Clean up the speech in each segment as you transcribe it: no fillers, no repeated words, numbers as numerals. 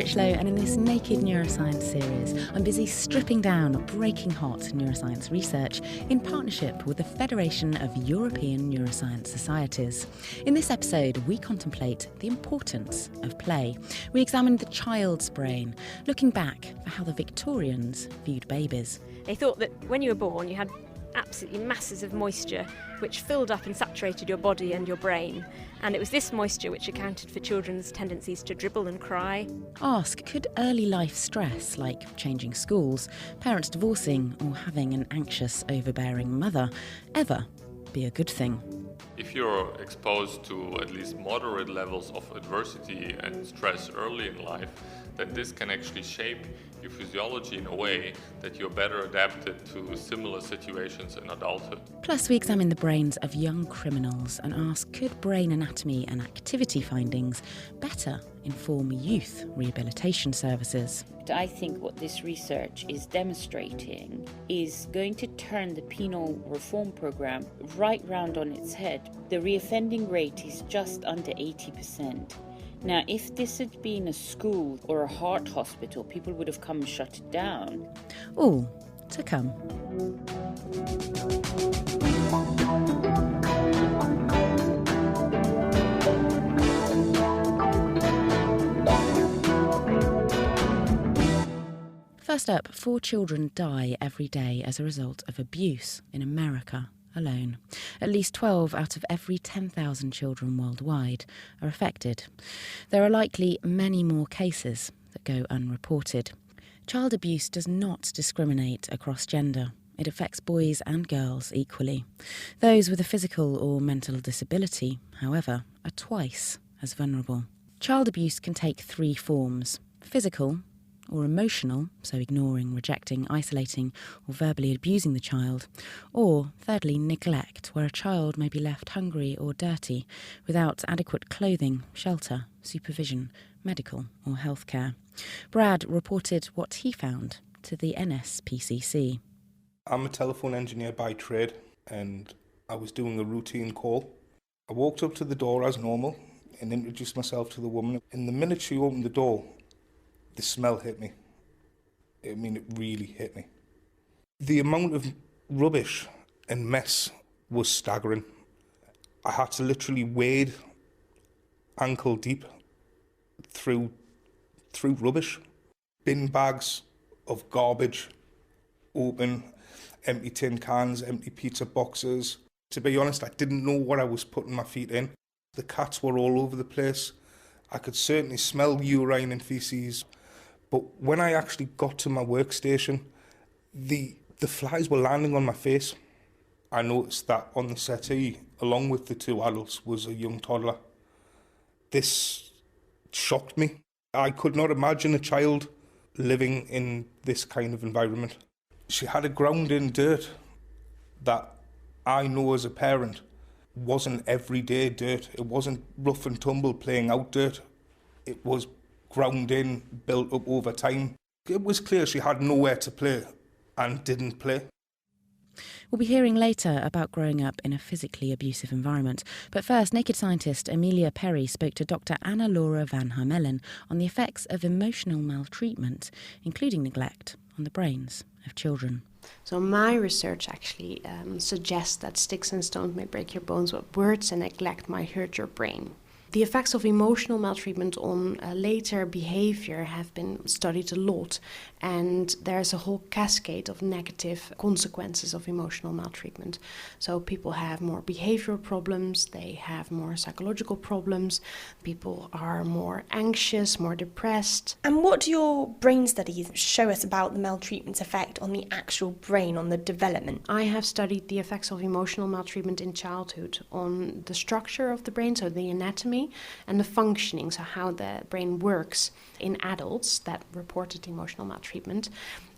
Critchlow, and in this Naked Neuroscience series, I'm busy stripping down breaking hot neuroscience research in partnership with the Federation of European Neuroscience Societies. In this episode, we contemplate the importance of play. We examine the child's brain, looking back at how the Victorians viewed babies. They thought that when you were born, you had absolutely masses of moisture which filled up and saturated your body and your brain. And it was this moisture which accounted for children's tendencies to dribble and cry. Ask, could early life stress, like changing schools, parents divorcing, or having an anxious, overbearing mother, ever be a good thing? If you're exposed to at least moderate levels of adversity and stress early in life, then this can actually shape your physiology in a way that you're better adapted to similar situations in adulthood. Plus, we examine the brains of young criminals and ask, could brain anatomy and activity findings better inform youth rehabilitation services? I think what this research is demonstrating is going to turn the penal reform programme right round on its head. The reoffending rate is just under 80%. Now, if this had been a school or a heart hospital, people would have come and shut it down. All to come. First up, 4 children die every day as a result of abuse in America alone. At least 12 out of every 10,000 children worldwide are affected. There are likely many more cases that go unreported. Child abuse does not discriminate across gender. It affects boys and girls equally. Those with a physical or mental disability, however, are twice as vulnerable. Child abuse can take 3 forms: physical or emotional, so ignoring, rejecting, isolating or verbally abusing the child, or thirdly, neglect, where a child may be left hungry or dirty without adequate clothing, shelter, supervision, medical or healthcare. Brad reported what he found to the NSPCC. I'm a telephone engineer by trade, and I was doing a routine call. I walked up to the door as normal and introduced myself to the woman. And the minute she opened the door, the smell hit me. I mean, it really hit me. The amount of rubbish and mess was staggering. I had to literally wade ankle deep through rubbish. Bin bags of garbage, open, empty tin cans, empty pizza boxes. To be honest, I didn't know what I was putting my feet in. The cats were all over the place. I could certainly smell urine and faeces. But when I actually got to my workstation, the flies were landing on my face. I noticed that on the settee, along with the 2 adults, was a young toddler. This shocked me. I could not imagine a child living in this kind of environment. She had a ground in dirt that I know as a parent wasn't everyday dirt. It wasn't rough and tumble playing out dirt. It was ground in, built up over time. It was clear she had nowhere to play and didn't play. We'll be hearing later about growing up in a physically abusive environment. But first, Naked Scientist Amelia Perry spoke to Dr. Anna Laura van Harmelen on the effects of emotional maltreatment, including neglect, on the brains of children. So my research actually suggests that sticks and stones may break your bones, but words and neglect might hurt your brain. The effects of emotional maltreatment on later behavior have been studied a lot, and there's a whole cascade of negative consequences of emotional maltreatment. So people have more behavioral problems, they have more psychological problems, people are more anxious, more depressed. And what do your brain studies show us about the maltreatment's effect on the actual brain, on the development? I have studied the effects of emotional maltreatment in childhood on the structure of the brain, so the anatomy, and the functioning, so how the brain works in adults that reported emotional maltreatment.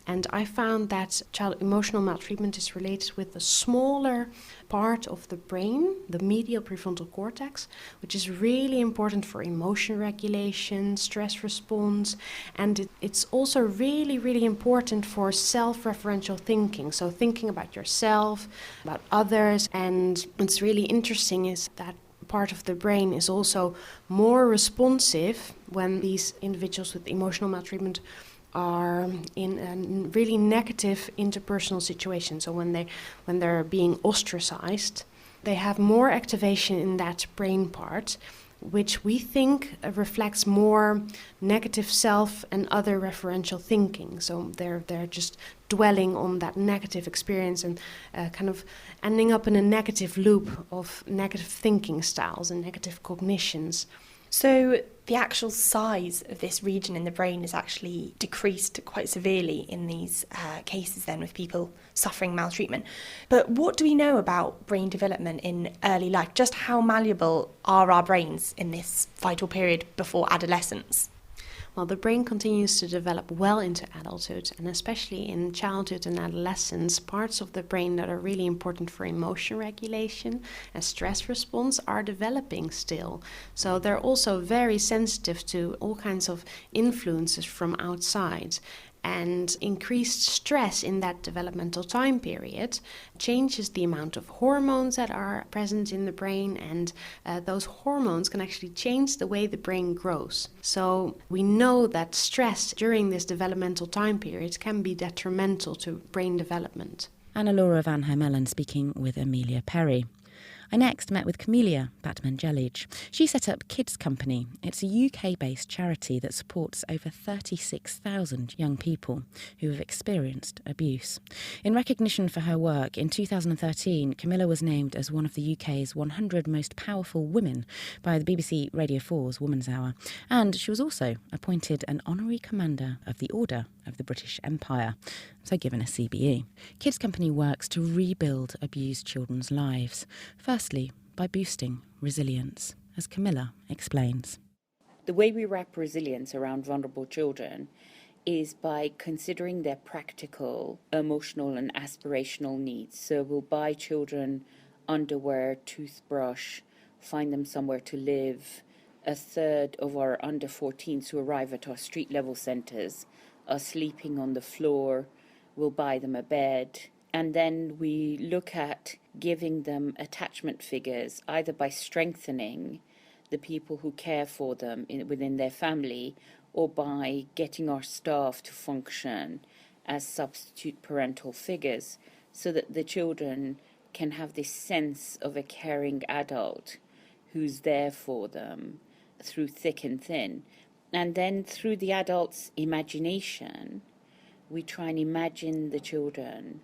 And I found that child emotional maltreatment is related with a smaller part of the brain, the medial prefrontal cortex, which is really important for emotion regulation, stress response, and it's also really, really important for self-referential thinking, so thinking about yourself, about others. And what's really interesting is that part of the brain is also more responsive when these individuals with emotional maltreatment are in a really negative interpersonal situation. So when they're being ostracized, they have more activation in that brain part, which we think reflects more negative self and other referential thinking. So they're just dwelling on that negative experience and kind of ending up in a negative loop of negative thinking styles and negative cognitions. So the actual size of this region in the brain is actually decreased quite severely in these cases then with people suffering maltreatment. But what do we know about brain development in early life? Just how malleable are our brains in this vital period before adolescence? Well, the brain continues to develop well into adulthood, and especially in childhood and adolescence, parts of the brain that are really important for emotion regulation and stress response are developing still. So they're also very sensitive to all kinds of influences from outside. And increased stress in that developmental time period changes the amount of hormones that are present in the brain, and those hormones can actually change the way the brain grows. So we know that stress during this developmental time period can be detrimental to brain development. Anna-Laura van Hermelen speaking with Amelia Perry. I next met with Camelia Batman-Jelic. She set up Kids Company. It's a UK-based charity that supports over 36,000 young people who have experienced abuse. In recognition for her work, in 2013, Camilla was named as one of the UK's 100 most powerful women by the BBC Radio 4's Woman's Hour, and she was also appointed an honorary commander of the Order of the British Empire, so given a CBE. Kids Company works to rebuild abused children's lives, firstly by boosting resilience, as Camilla explains. The way we wrap resilience around vulnerable children is by considering their practical, emotional and aspirational needs. So we'll buy children underwear, toothbrush, find them somewhere to live. A third of our under 14s who arrive at our street level centres are sleeping on the floor. We'll buy them a bed. And then we look at giving them attachment figures, either by strengthening the people who care for them within their family, or by getting our staff to function as substitute parental figures, so that the children can have this sense of a caring adult who's there for them through thick and thin. And then through the adult's imagination, we try and imagine the children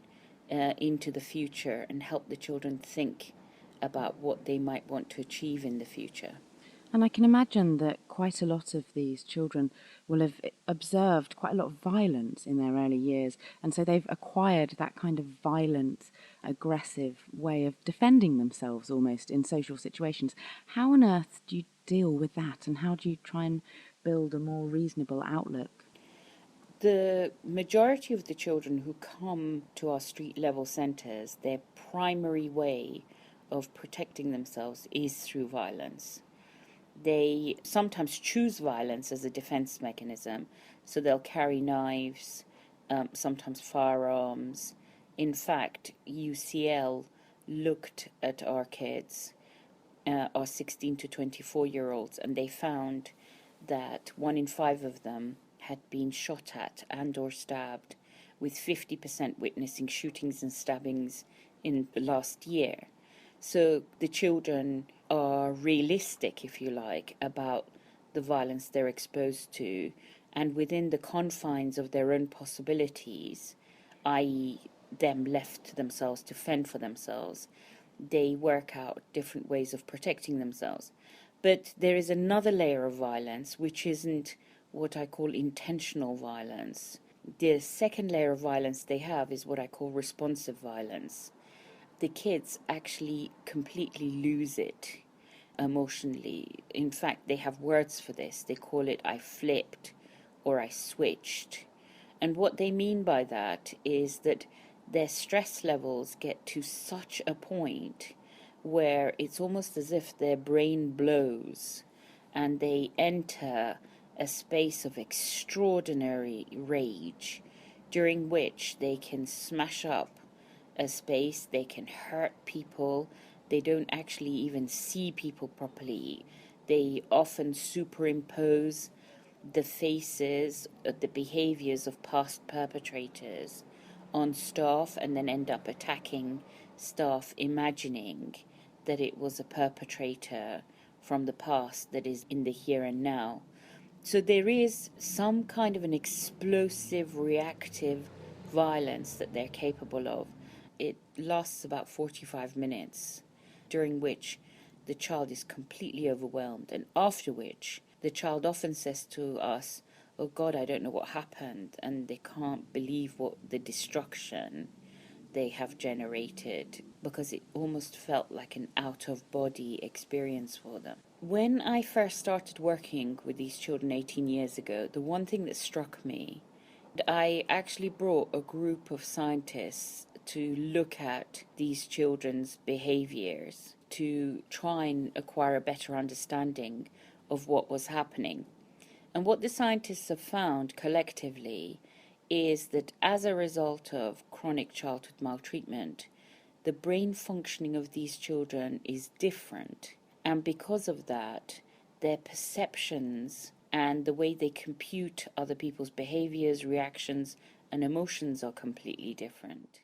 into the future and help the children think about what they might want to achieve in the future. And I can imagine that quite a lot of these children will have observed quite a lot of violence in their early years, and so they've acquired that kind of violent, aggressive way of defending themselves almost in social situations. How on earth do you deal with that, and how do you try and build a more reasonable outlook? The majority of the children who come to our street level centres, their primary way of protecting themselves is through violence. They sometimes choose violence as a defense mechanism, so they'll carry knives, sometimes firearms. In fact, UCL looked at our kids, our 16 to 24-year-olds, and they found that 1 in 5 of them had been shot at and or stabbed, with 50% witnessing shootings and stabbings in the last year. So the children are realistic, if you like, about the violence they're exposed to, and within the confines of their own possibilities, i.e. them left to themselves to fend for themselves, they work out different ways of protecting themselves. But there is another layer of violence which isn't what I call intentional violence. The second layer of violence they have is what I call responsive violence. The kids actually completely lose it emotionally. In fact, they have words for this. They call it I flipped or I switched. And what they mean by that is that their stress levels get to such a point where it's almost as if their brain blows and they enter a space of extraordinary rage, during which they can smash up a space, they can hurt people, They don't actually even see people properly. They often superimpose the faces, the behaviors of past perpetrators on staff and then end up attacking staff, imagining that it was a perpetrator from the past that is in the here and now. So there is some kind of an explosive, reactive violence that they're capable of. It lasts about 45 minutes, during which the child is completely overwhelmed, and after which the child often says to us, "Oh God, I don't know what happened," and they can't believe what the destruction they have generated, because it almost felt like an out-of-body experience for them. When I first started working with these children 18 years ago, the one thing that struck me, I actually brought a group of scientists to look at these children's behaviors to try and acquire a better understanding of what was happening. And what the scientists have found collectively is that as a result of chronic childhood maltreatment, the brain functioning of these children is different. And because of that, their perceptions and the way they compute other people's behaviors, reactions, and emotions are completely different.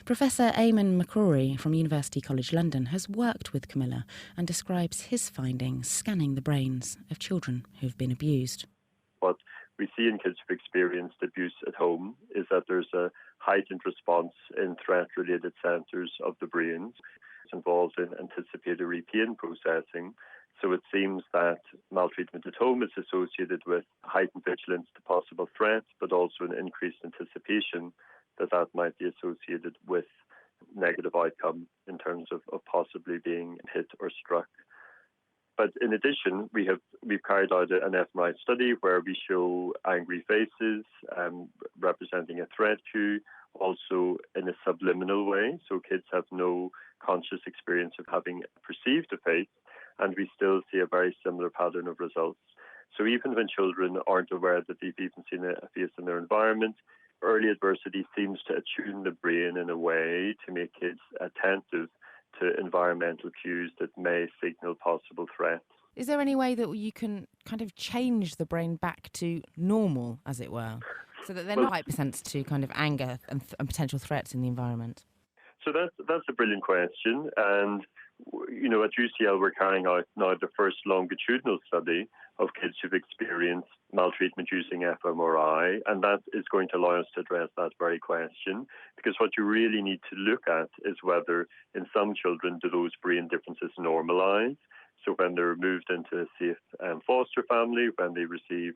Professor Eamon McCrory from University College London has worked with Camilla and describes his findings scanning the brains of children who've been abused. What we see in kids who've experienced abuse at home is that there's a heightened response in threat-related centres of the brain. It's involved in anticipatory pain processing. So it seems that maltreatment at home is associated with heightened vigilance to possible threats, but also an increased anticipation that might be associated with negative outcome in terms of possibly being hit or struck. But in addition, we've carried out an fMRI study where we show angry faces representing a threat cue, also in a subliminal way. So kids have no conscious experience of having perceived a face, and we still see a very similar pattern of results. So even when children aren't aware that they've even seen a face in their environment, early adversity seems to attune the brain in a way to make kids attentive to environmental cues that may signal possible threats. Is there any way that you can kind of change the brain back to normal, as it were, so that they're not hypersensitive to kind of anger and potential threats in the environment? So that's a brilliant question. And, you know, at UCL we're carrying out now the first longitudinal study of kids who've experienced maltreatment using fMRI, and that is going to allow us to address that very question, because what you really need to look at is whether in some children do those brain differences normalise. So when they're moved into a safe foster family, when they receive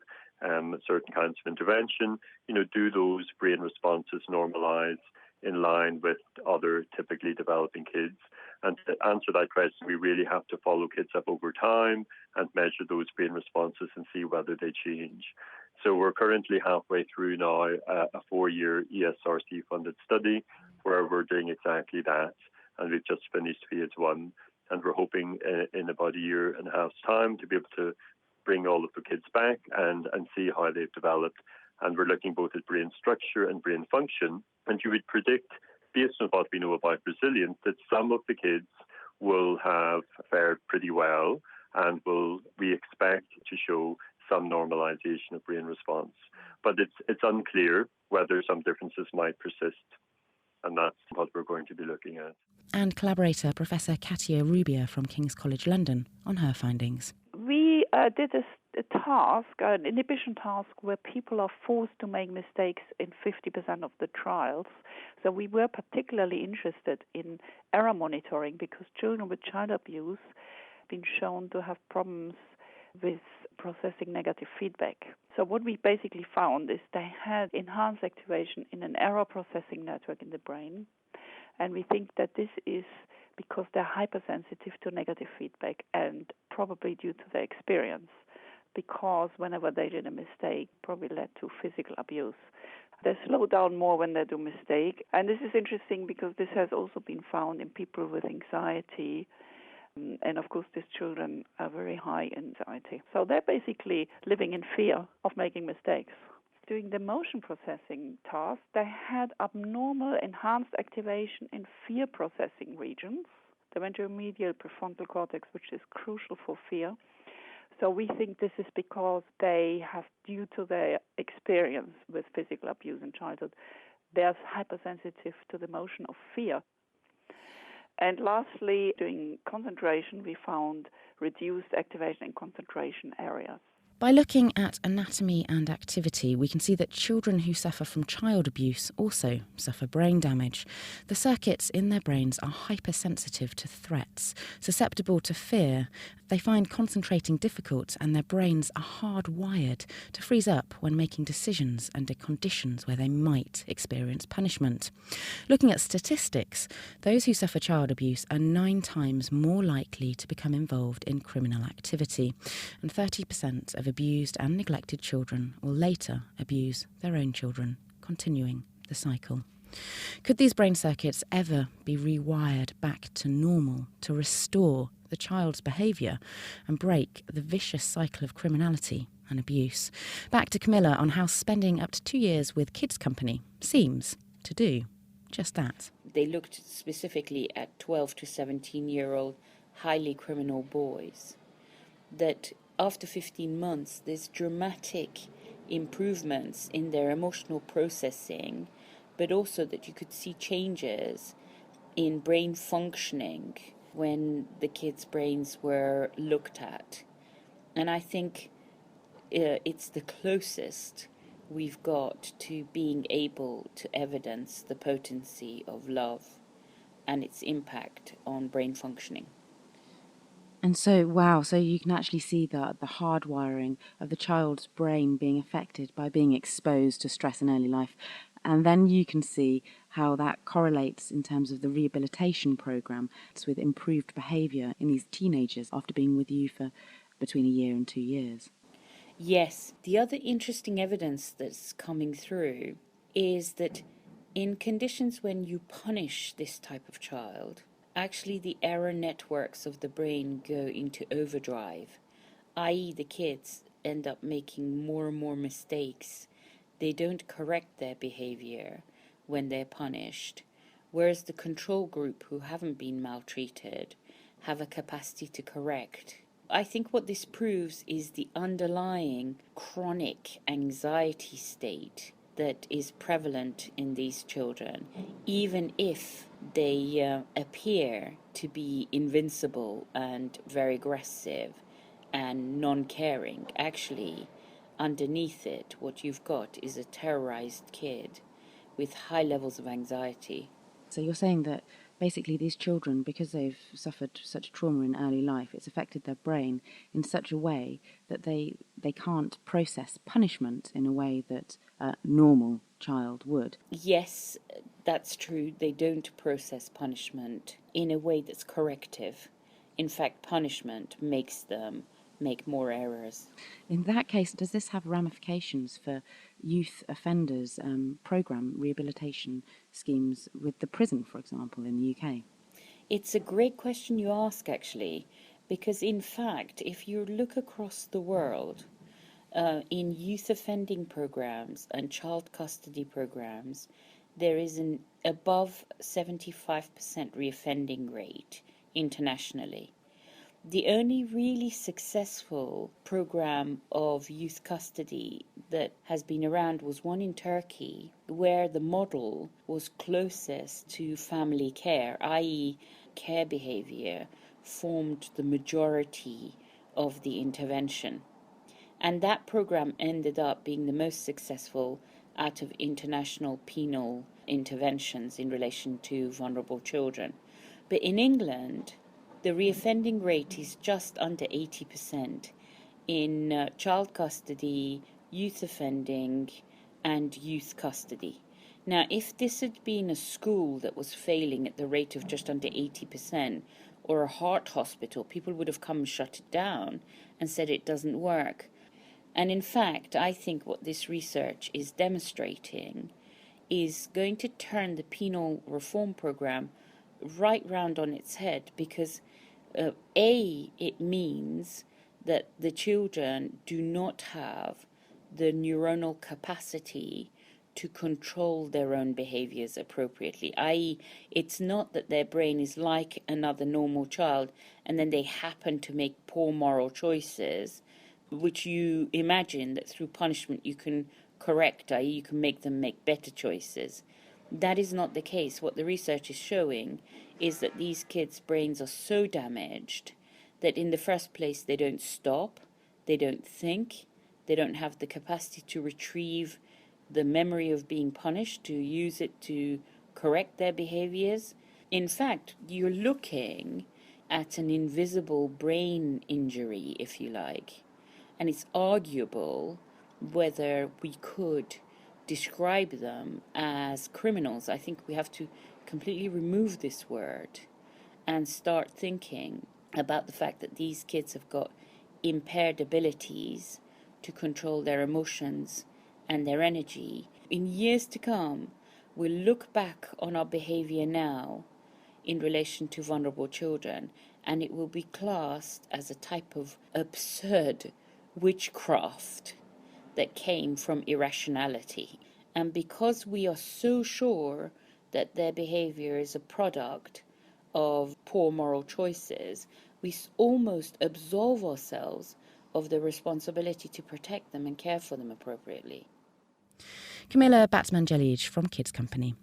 certain kinds of intervention, you know, do those brain responses normalise in line with other typically developing kids? And to answer that question, we really have to follow kids up over time and measure those brain responses and see whether they change. So we're currently halfway through now a 4-year ESRC-funded study where we're doing exactly that. And we've just finished phase 1. And we're hoping in about a year and a half's time to be able to bring all of the kids back and see how they've developed. And we're looking both at brain structure and brain function. And you would predict, based on what we know about resilience, that some of the kids will have fared pretty well and we expect to show some normalization of brain response. But it's unclear whether some differences might persist. And that's what we're going to be looking at. And collaborator Professor Katia Rubia from King's College London on her findings. We did a task, an inhibition task, where people are forced to make mistakes in 50% of the trials. So we were particularly interested in error monitoring because children with child abuse have been shown to have problems with processing negative feedback. So what we basically found is they had enhanced activation in an error processing network in the brain. And we think that this is because they're hypersensitive to negative feedback and probably due to their experience, because whenever they did a mistake, probably led to physical abuse. They slow down more when they do a mistake. And this is interesting because this has also been found in people with anxiety. And of course, these children are very high in anxiety. So they're basically living in fear of making mistakes. Doing the motion processing task, they had abnormal enhanced activation in fear processing regions. the ventromedial prefrontal cortex, which is crucial for fear. So we think this is because they have, due to their experience with physical abuse in childhood, they're hypersensitive to the emotion of fear. And lastly, during concentration, we found reduced activation in concentration areas. By looking at anatomy and activity, we can see that children who suffer from child abuse also suffer brain damage. The circuits in their brains are hypersensitive to threats, susceptible to fear. They find concentrating difficult, and their brains are hardwired to freeze up when making decisions under conditions where they might experience punishment. Looking at statistics, those who suffer child abuse are 9 times more likely to become involved in criminal activity, and 30% of abused and neglected children will later abuse their own children, continuing the cycle. Could these brain circuits ever be rewired back to normal to restore the child's behaviour and break the vicious cycle of criminality and abuse? Back to Camilla on how spending up to 2 years with Kids Company seems to do just that. They looked specifically at 12 to 17-year-old highly criminal boys, that after 15 months, there's dramatic improvements in their emotional processing, but also that you could see changes in brain functioning when the kids' brains were looked at. And I think it's the closest we've got to being able to evidence the potency of love and its impact on brain functioning. And so, wow, so you can actually see the hardwiring of the child's brain being affected by being exposed to stress in early life. And then you can see how that correlates in terms of the rehabilitation program with improved behaviour in these teenagers after being with you for between 1 year and 2 years. Yes, the other interesting evidence that's coming through is that in conditions when you punish this type of child, actually the error networks of the brain go into overdrive, i.e. the kids end up making more and more mistakes. They don't correct their behavior when they're punished, whereas the control group who haven't been maltreated have a capacity to correct. I think what this proves is the underlying chronic anxiety state that is prevalent in these children, even if they appear to be invincible and very aggressive and non-caring. Actually, underneath it, what you've got is a terrorized kid with high levels of anxiety. So you're saying that basically these children, because they've suffered such trauma in early life, it's affected their brain in such a way that they can't process punishment in a way that a normal child would. Yes, that's true. They don't process punishment in a way that's corrective. In fact, punishment makes them make more errors. In that case, does this have ramifications for youth offenders programme rehabilitation schemes with the prison, for example, in the UK? It's a great question you ask, actually, because in fact, if you look across the world, in youth offending programs and child custody programs, there is an above 75% reoffending rate internationally. The only really successful program of youth custody that has been around was one in Turkey, where the model was closest to family care, i.e. care behavior formed the majority of the intervention. And that program ended up being the most successful out of international penal interventions in relation to vulnerable children. But in England, the reoffending rate is just under 80% in child custody, youth offending, and youth custody. Now, if this had been a school that was failing at the rate of just under 80%, or a heart hospital, people would have come and shut it down and said it doesn't work. And in fact, I think what this research is demonstrating is going to turn the penal reform program right round on its head, because it means that the children do not have the neuronal capacity to control their own behaviors appropriately, i.e., it's not that their brain is like another normal child and then they happen to make poor moral choices, which you imagine that through punishment you can correct, i.e., you can make them make better choices. That is not the case. What the research is showing is that these kids' brains are so damaged that in the first place they don't stop, they don't think, they don't have the capacity to retrieve the memory of being punished, to use it to correct their behaviors. In fact, you're looking at an invisible brain injury, if you like, and it's arguable whether we could describe them as criminals. I think we have to completely remove this word and start thinking about the fact that these kids have got impaired abilities to control their emotions and their energy. In years to come, we'll look back on our behavior now in relation to vulnerable children, and it will be classed as a type of absurd witchcraft that came from irrationality. And because we are so sure that their behavior is a product of poor moral choices, we almost absolve ourselves of the responsibility to protect them and care for them appropriately. Camilla Batsman-Jelij from Kids Company.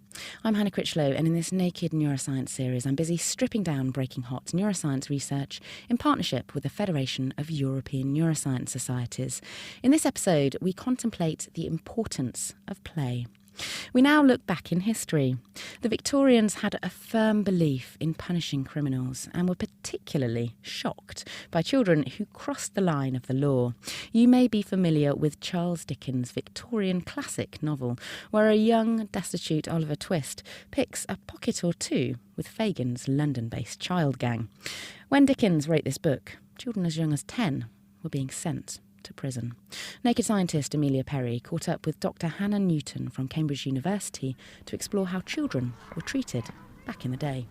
I'm Hannah Critchlow, and in this Naked Neuroscience series, I'm busy stripping down breaking hot neuroscience research in partnership with the Federation of European Neuroscience Societies. In this episode, we contemplate the importance of play. We now look back in history. The Victorians had a firm belief in punishing criminals and were particularly shocked by children who crossed the line of the law. You may be familiar with Charles Dickens' Victorian classic novel, where a young, destitute Oliver Twist picks a pocket or two with Fagin's London-based child gang. When Dickens wrote this book, children as young as 10 were being sent to prison. Naked scientist Amelia Perry caught up with Dr. Hannah Newton from Cambridge University to explore how children were treated back in the day.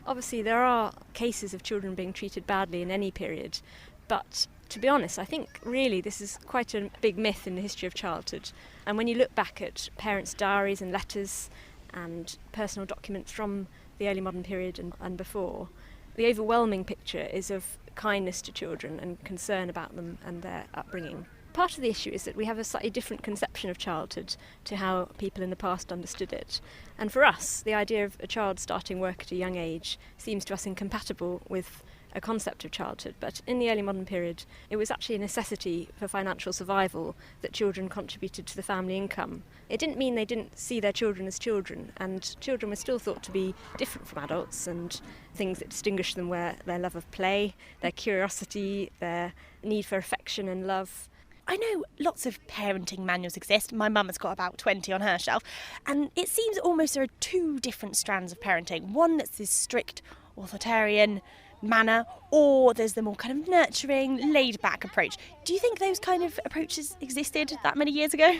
Obviously, there are cases of children being treated badly in any period, but to be honest, I think really this is quite a big myth in the history of childhood. And when you look back at parents' diaries and letters and personal documents from the early modern period and before, the overwhelming picture is of kindness to children and concern about them and their upbringing. Part of the issue is that we have a slightly different conception of childhood to how people in the past understood it. And for us, the idea of a child starting work at a young age seems to us incompatible with a concept of childhood. But in the early modern period, it was actually a necessity for financial survival that children contributed to the family income. It didn't mean they didn't see their children as children, and children were still thought to be different from adults, and things that distinguished them were their love of play, their curiosity, their need for affection and love. I know lots of parenting manuals exist. My mum has got about 20 on her shelf. And it seems almost there are two different strands of parenting. One that's this strict, authoritarian manner, or there's the more kind of nurturing, laid-back approach. Do you think those kind of approaches existed that many years ago?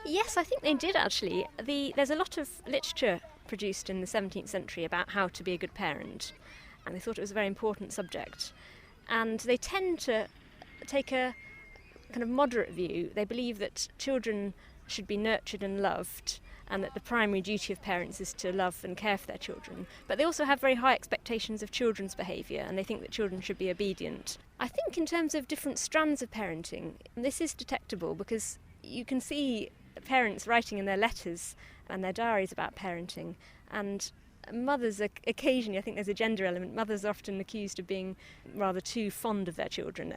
Yes, I think they did actually. There's a lot of literature produced in the 17th century about how to be a good parent, and they thought it was a very important subject. And they tend to take a kind of moderate view. They believe that children should be nurtured and loved, and that the primary duty of parents is to love and care for their children. But they also have very high expectations of children's behaviour, and they think that children should be obedient. I think in terms of different strands of parenting, this is detectable because you can see parents writing in their letters and their diaries about parenting, and mothers occasionally, I think there's a gender element, mothers are often accused of being rather too fond of their children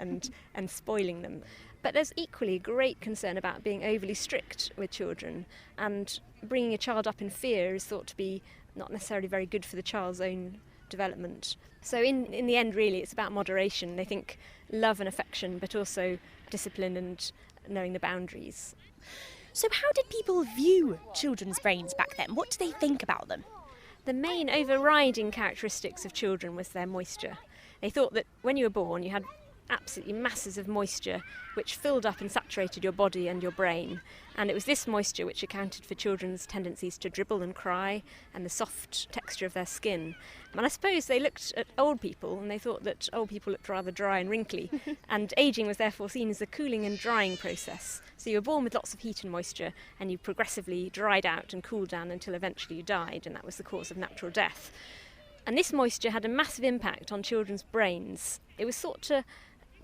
and spoiling them. But there's equally great concern about being overly strict with children, and bringing a child up in fear is thought to be not necessarily very good for the child's own development. So in the end, really, it's about moderation. They think love and affection, but also discipline and knowing the boundaries. So how did people view children's brains back then? What do they think about them? The main overriding characteristics of children was their moisture. They thought that when you were born, you had absolutely masses of moisture which filled up and saturated your body and your brain. And it was this moisture which accounted for children's tendencies to dribble and cry and the soft texture of their skin. And I suppose they looked at old people and they thought that old people looked rather dry and wrinkly, and ageing was therefore seen as a cooling and drying process. So you were born with lots of heat and moisture, and you progressively dried out and cooled down until eventually you died, and that was the cause of natural death. And this moisture had a massive impact on children's brains. It was thought to,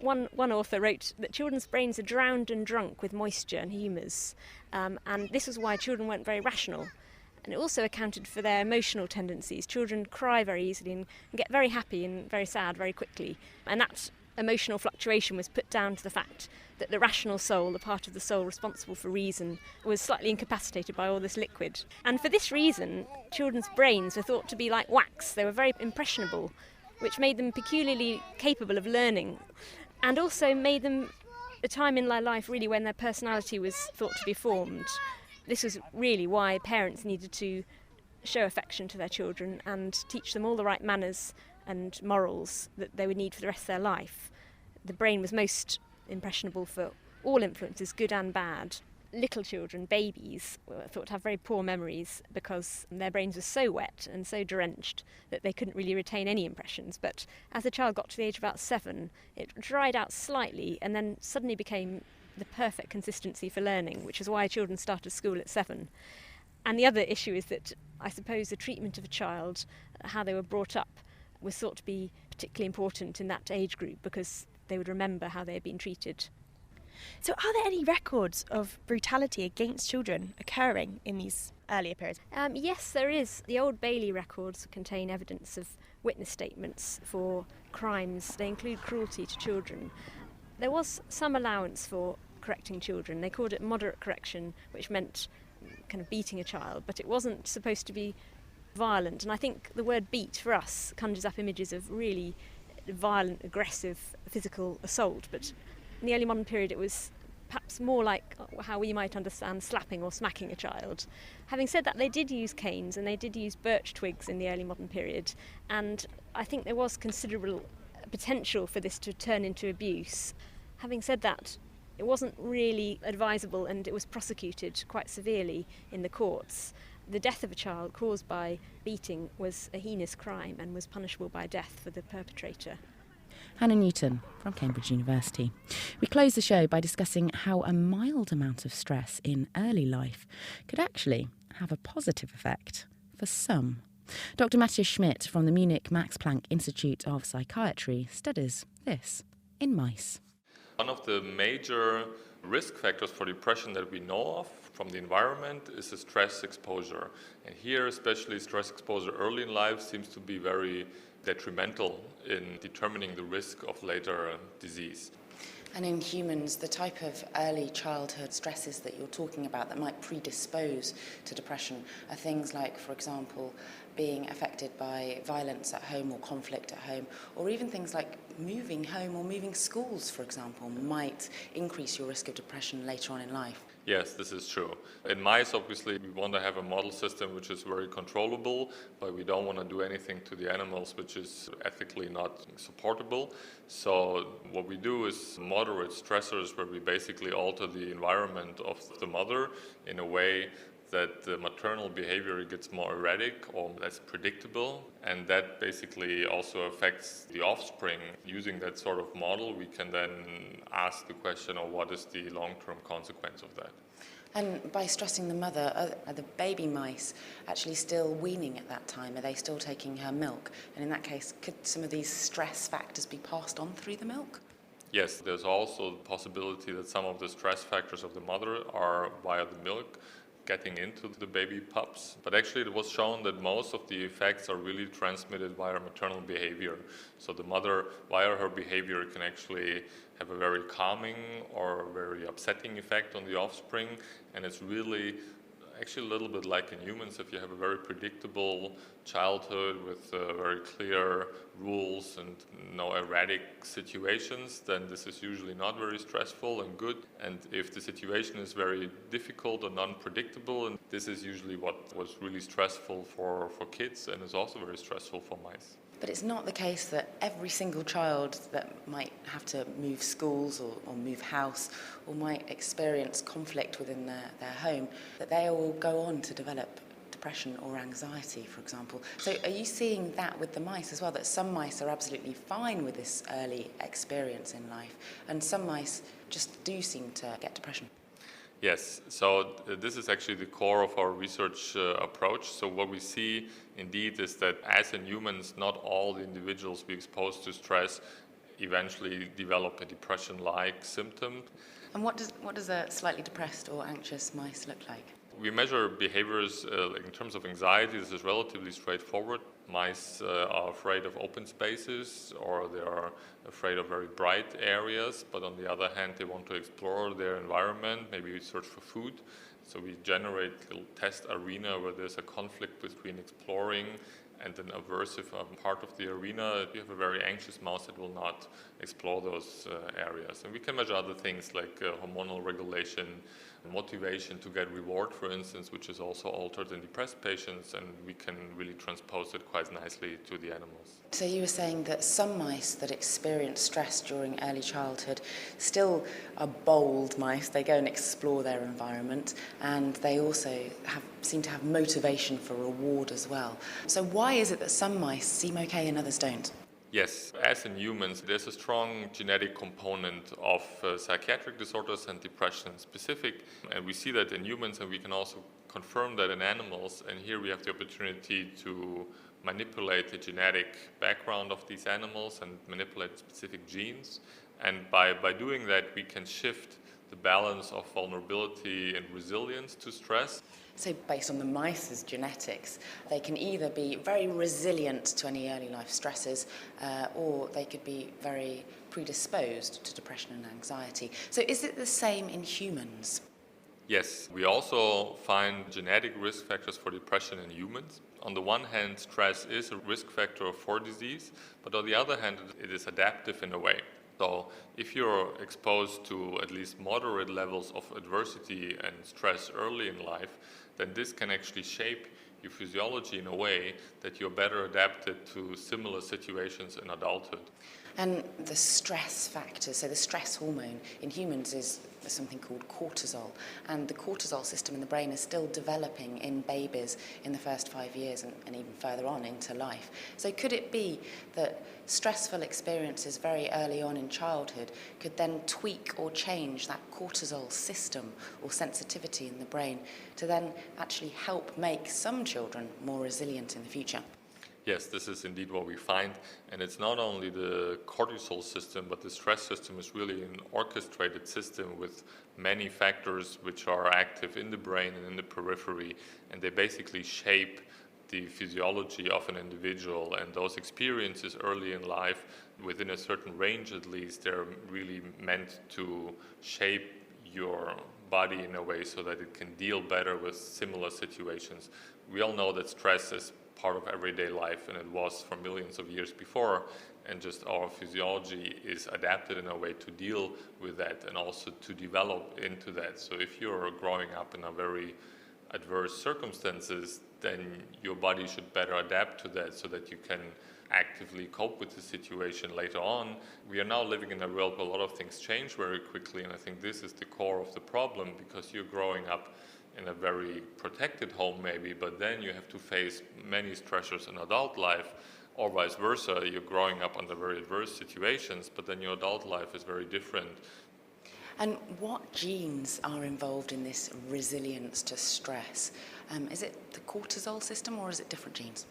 one author wrote that children's brains are drowned and drunk with moisture and humours, and this was why children weren't very rational. And it also accounted for their emotional tendencies. Children cry very easily and get very happy and very sad very quickly. And that emotional fluctuation was put down to the fact that the rational soul, the part of the soul responsible for reason, was slightly incapacitated by all this liquid. And for this reason, children's brains were thought to be like wax. They were very impressionable, which made them peculiarly capable of learning, and also made them a time in their life really when their personality was thought to be formed. This was really why parents needed to show affection to their children and teach them all the right manners and morals that they would need for the rest of their life. The brain was most impressionable for all influences, good and bad. Little children, babies, were thought to have very poor memories because their brains were so wet and so drenched that they couldn't really retain any impressions. But as the child got to the age of about 7, it dried out slightly and then suddenly became the perfect consistency for learning, which is why children started school at 7. And the other issue is that I suppose the treatment of a child, how they were brought up, was thought to be particularly important in that age group because they would remember how they had been treated. So are there any records of brutality against children occurring in these earlier periods? Yes, there is. The Old Bailey records contain evidence of witness statements for crimes. They include cruelty to children. There was some allowance for correcting children. They called it moderate correction, which meant kind of beating a child, but it wasn't supposed to be violent. And I think the word beat for us conjures up images of really violent, aggressive physical assault, but in the early modern period it was perhaps more like how we might understand slapping or smacking a child. Having said that, they did use canes and they did use birch twigs in the early modern period, and I think there was considerable potential for this to turn into abuse. Having said that, it wasn't really advisable and it was prosecuted quite severely in the courts. The death of a child caused by beating was a heinous crime and was punishable by death for the perpetrator. Hannah Newton from Cambridge University. We close the show by discussing how a mild amount of stress in early life could actually have a positive effect for some. Dr. Matthias Schmidt from the Munich Max Planck Institute of Psychiatry studies this in mice. One of the major risk factors for depression that we know of from the environment is the stress exposure. And here, especially stress exposure early in life seems to be very detrimental in determining the risk of later disease. And in humans, the type of early childhood stresses that you're talking about that might predispose to depression are things like, for example, being affected by violence at home or conflict at home, or even things like moving home or moving schools, for example, might increase your risk of depression later on in life. Yes, this is true. In mice, obviously, we want to have a model system which is very controllable, but we don't want to do anything to the animals which is ethically not supportable. So what we do is moderate stressors where we basically alter the environment of the mother in a way that the maternal behavior gets more erratic or less predictable, and that basically also affects the offspring. Using that sort of model, we can then ask the question of what is the long-term consequence of that. And by stressing the mother, are the baby mice actually still weaning at that time? Are they still taking her milk? And in that case, could some of these stress factors be passed on through the milk? Yes, there's also the possibility that some of the stress factors of the mother are via the milk getting into the baby pups. But actually it was shown that most of the effects are really transmitted via maternal behavior. So the mother, via her behavior, can actually have a very calming or very upsetting effect on the offspring. And it's really actually a little bit like in humans. If you have a very predictable childhood with very clear rules and no erratic situations, then this is usually not very stressful and good. And if the situation is very difficult and unpredictable, and this is usually what was really stressful for kids and is also very stressful for mice. But it's not the case that every single child that might have to move schools or move house or might experience conflict within their home, that they will go on to develop depression or anxiety, for example. So are you seeing that with the mice as well, that some mice are absolutely fine with this early experience in life and some mice just do seem to get depression? Yes, so this is actually the core of our research approach. So what we see indeed is that as in humans, not all the individuals we expose to stress eventually develop a depression-like symptom. And what does a slightly depressed or anxious mice look like? We measure behaviors in terms of anxiety. This is relatively straightforward. Mice are afraid of open spaces or they are afraid of very bright areas, but on the other hand, they want to explore their environment, maybe search for food. So we generate a little test arena where there's a conflict between exploring and an aversive part of the arena. If you have a very anxious mouse, it will not explore those areas. And we can measure other things like hormonal regulation, motivation to get reward, for instance, which is also altered in depressed patients, and we can really transpose it quite nicely to the animals. So you were saying that some mice that experience stress during early childhood still are bold mice. They go and explore their environment, and they also seem to have motivation for reward as well. So why is it that some mice seem okay and others don't? Yes, as in humans, there's a strong genetic component of psychiatric disorders and depression specific, and we see that in humans, and we can also confirm that in animals, and here we have the opportunity to manipulate the genetic background of these animals and manipulate specific genes, and by doing that we can shift the balance of vulnerability and resilience to stress. So based on the mice's genetics, they can either be very resilient to any early life stresses or they could be very predisposed to depression and anxiety. So is it the same in humans? Yes, we also find genetic risk factors for depression in humans. On the one hand, stress is a risk factor for disease, but on the other hand, it is adaptive in a way. So if you're exposed to at least moderate levels of adversity and stress early in life, then this can actually shape your physiology in a way that you're better adapted to similar situations in adulthood. And the stress factor, so the stress hormone in humans is something called cortisol, and the cortisol system in the brain is still developing in babies in the first 5 years and even further on into life. So could it be that stressful experiences very early on in childhood could then tweak or change that cortisol system or sensitivity in the brain to then actually help make some children more resilient in the future? Yes, this is indeed what we find, and it's not only the cortisol system, but the stress system is really an orchestrated system with many factors which are active in the brain and in the periphery, and they basically shape the physiology of an individual, and those experiences early in life, within a certain range at least, they're really meant to shape your body in a way so that it can deal better with similar situations. We all know that stress is part of everyday life, and it was for millions of years before, and just our physiology is adapted in a way to deal with that and also to develop into that. So if you're growing up in a very adverse circumstances, then your body should better adapt to that so that you can actively cope with the situation later on. We are now living in a world where a lot of things change very quickly, and I think this is the core of the problem, because you're growing up in a very protected home maybe, but then you have to face many stressors in adult life, or vice versa. You're growing up under very adverse situations, but then your adult life is very different. And what genes are involved in this resilience to stress? Is it the cortisol system or is it different genes?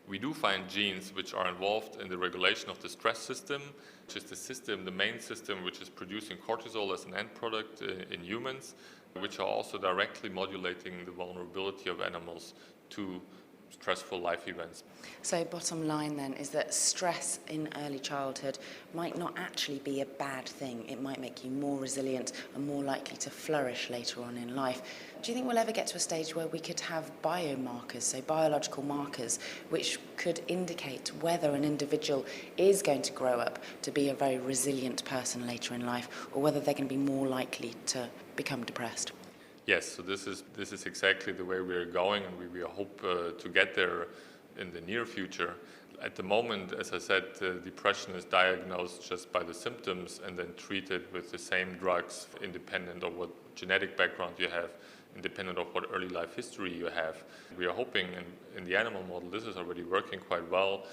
We do find genes which are involved in the regulation of the stress system, which is the system, the main system, which is producing cortisol as an end product in humans, which are also directly modulating the vulnerability of animals to stressful life events. So bottom line then is that stress in early childhood might not actually be a bad thing. It might make you more resilient and more likely to flourish later on in life. Do you think we'll ever get to a stage where we could have biomarkers, so biological markers, which could indicate whether an individual is going to grow up to be a very resilient person later in life, or whether they're going to be more likely to become depressed? Yes, so this is exactly the way we are going, and we hope to get there in the near future. At the moment, as I said, depression is diagnosed just by the symptoms and then treated with the same drugs independent of what genetic background you have, independent of what early life history you have. We are hoping in the animal model, this is already working quite well,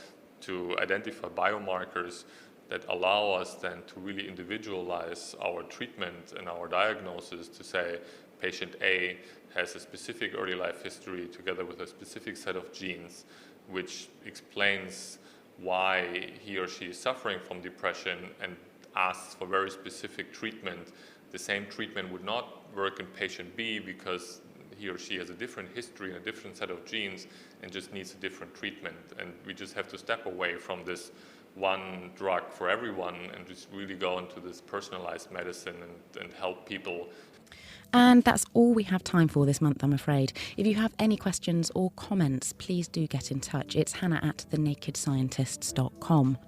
to identify biomarkers that allow us then to really individualize our treatment and our diagnosis to say patient A has a specific early life history together with a specific set of genes, which explains why he or she is suffering from depression and asks for very specific treatment. The same treatment would not work in patient B because he or she has a different history and a different set of genes and just needs a different treatment. And we just have to step away from this one drug for everyone and just really go into this personalized medicine and help people. And that's all we have time for this month, I'm afraid. If you have any questions or comments, please do get in touch. It's hannah@thenakedscientists.com.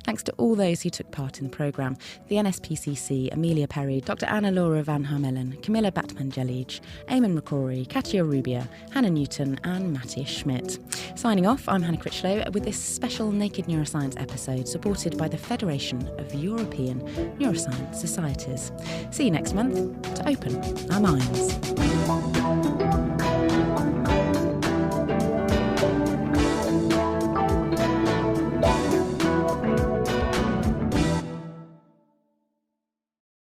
Thanks to all those who took part in the programme: the NSPCC, Amelia Perry, Dr. Anna-Laura Van Hermelen, Camilla Batman-Jelij, Eamon McCrory, Katia Rubia, Hannah Newton and Matthias Schmidt. Signing off, I'm Hannah Critchlow with this special Naked Neuroscience episode supported by the Federation of European Neuroscience Societies. See you next month to open our minds.